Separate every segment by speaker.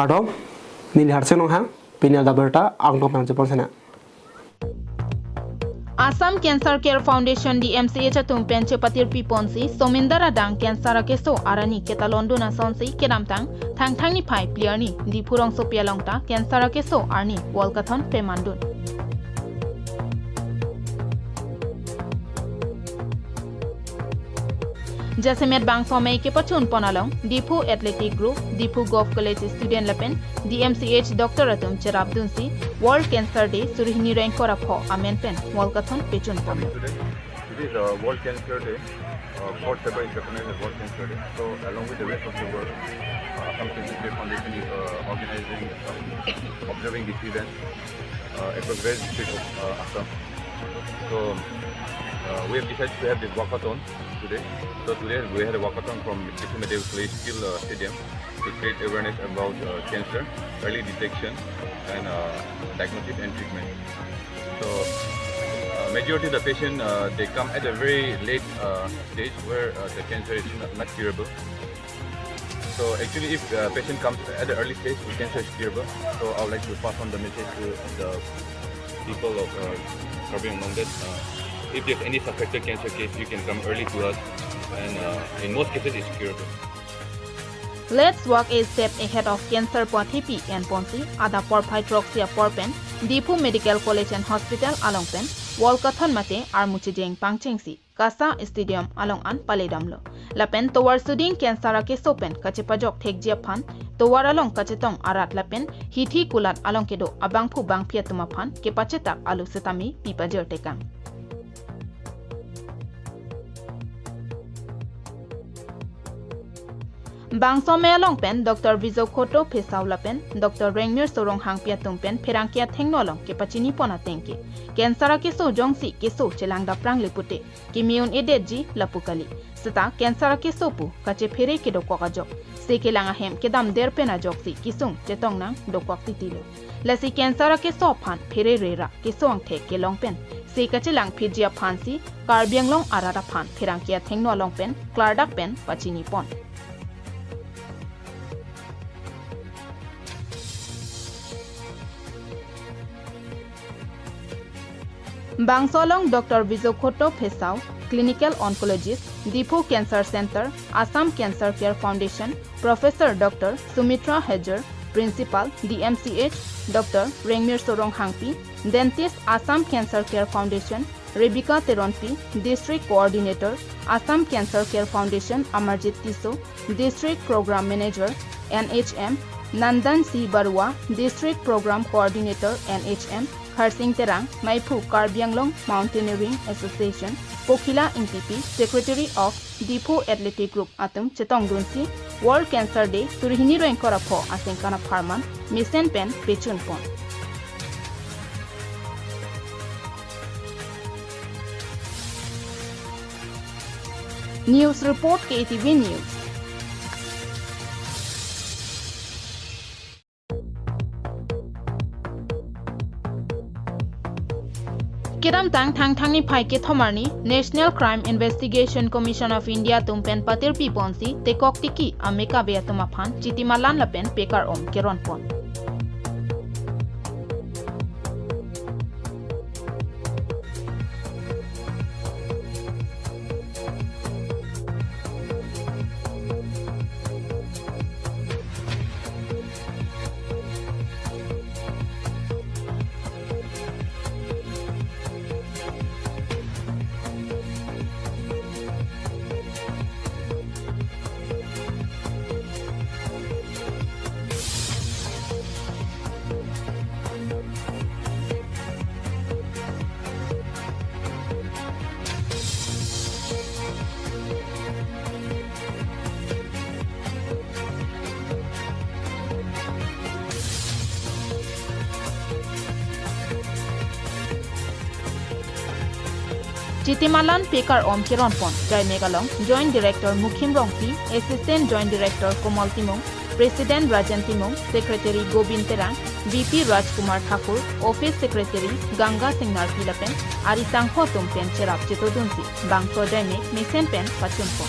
Speaker 1: Kardom nili harse nong hang pinel daberta angno pangje ponsena
Speaker 2: Assam Cancer Care Foundation DMCH atum penche patir piponsi somindara dang cancer keso arani ketalondo na sonsi kedamtang thang ni phai player ni Diphu rong so pialongta cancer keso arni Walkathon pemandun Jasemet bang somai ke pachun ponalong Diphu Athletic Group Diphu Golf College student lapen DMCH Dr. Atum Cherabdunsi World Cancer Day surihini rank kora pho amen pen Walkathon pechun pon
Speaker 3: Today is World Cancer Day. 4th February is recognized as World Cancer Day. So along with the rest of the world, Assam Cancer Care Foundation is organizing, observing this event. It was very district of Assam. So we have decided to have this walkathon today. So today we had a walkathon from Diphu Medical College Stadium to create awareness about cancer, early detection, and diagnosis and treatment. So majority of the patient they come at a very late stage where the cancer is not curable. So actually, if the patient comes at the early stage, the cancer is curable. So I would like to pass on the message to the people of Karbi among that. If there's any suspected cancer case, you can come early to us, and in most cases, it's curable.
Speaker 2: Let's walk a step ahead of cancer pothipi and ponsi ada por hydroxia porpen Diphu Medical College and Hospital along pen Walkathon mate armuchi jeng pangchengsi Kasa Stadium along an paledamlo lapen towar suding cancer ke sopen kachepajok thekjia phan towar along kachetong arat lapen hithi kulat along kedo abangphu bangphia tuma phan ke pachetak alu setami pipajer tekang Bangsome along pen Dr. Vizo Koto Pesaula pen Dr. Rengmir Sorong Hangpia tumpen Perangkia Tengnolong ke pachini pona tengke Kensara keso jongsi keso chelang da prang lipute Kimiun edeji lapukali Seta kensara keso pu kache phere ke dokwa jok Seke langa hem kedam der pena joksi kisung chetong nang dokwa titilo Lasi kensara keso phan phere rera keso ang the ke long pen Se kache lang phijia phansi karbiang long arara phan Perangkia Tengnolong pen klardak pen pachini pon Bangsolong Dr. Vizokoto Pesau, Clinical Oncologist, Diphu Cancer Center, Assam Cancer Care Foundation, Professor Dr. Sumitra Hedger, Principal, DMCH, Dr. Rengmir Sorong Hangpi, Dentist, Assam Cancer Care Foundation, Rebecca Teronpi, District Coordinator, Assam Cancer Care Foundation, Amarjit Tiso, District Program Manager, NHM, Nandan C. Barua, District Program Coordinator, NHM, Harsing Terang, Maipu Karbianglong Mountaineering Association, Pokhila Ingtipi, Secretary of Diphu Athletic Group Atum Chetong Dunsi, World Cancer Day, Turihini Renkora Po Asengkana Farman, Misen Pen Pechun Pon. News Report KATV News. Kedam tang ni phai ke thomarni National Crime Investigation Commission of India tumpen patir pi ponsi tekok tiki ameka be tuma phan chitimalan lapen pekar om keron pon Chitimalan Pekar Om Kiron Pon, Jai Megalong, Joint Director Mukhim Rongpi, Assistant Joint Director Komal Timong, President Rajan Timong, Secretary Gobind Terang, VP Rajkumar Thakur, Office Secretary Ganga Singh Narpilapen, Arisang Hotum Pen Cherap Chitodunsi, Bangso Jai Mesen Pen Pachun Pon.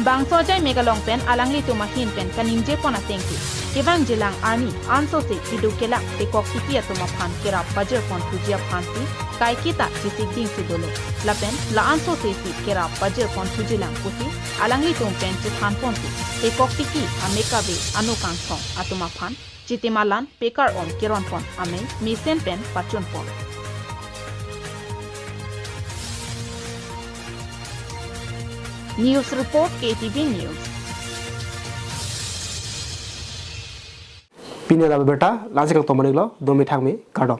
Speaker 2: Bangso jai megalong pen alangli tu mahin pen kanim je pona tengki. Kebang jelang army anso se hidu kelak tekok tikia tu maphan kera bajer pon tujia phansi kai kita jisik ding si dolo. Lapen la anso se si kera bajer pon tujilang pusi alangli tu pen jithan pon si tekok tiki amekabe anukang song atuma phan jitimalan pekar on keron pon ame misen pen pachun pon. News report KATV News.
Speaker 1: Pinya da beta lansi kang tomani lo domi thang mi kardom.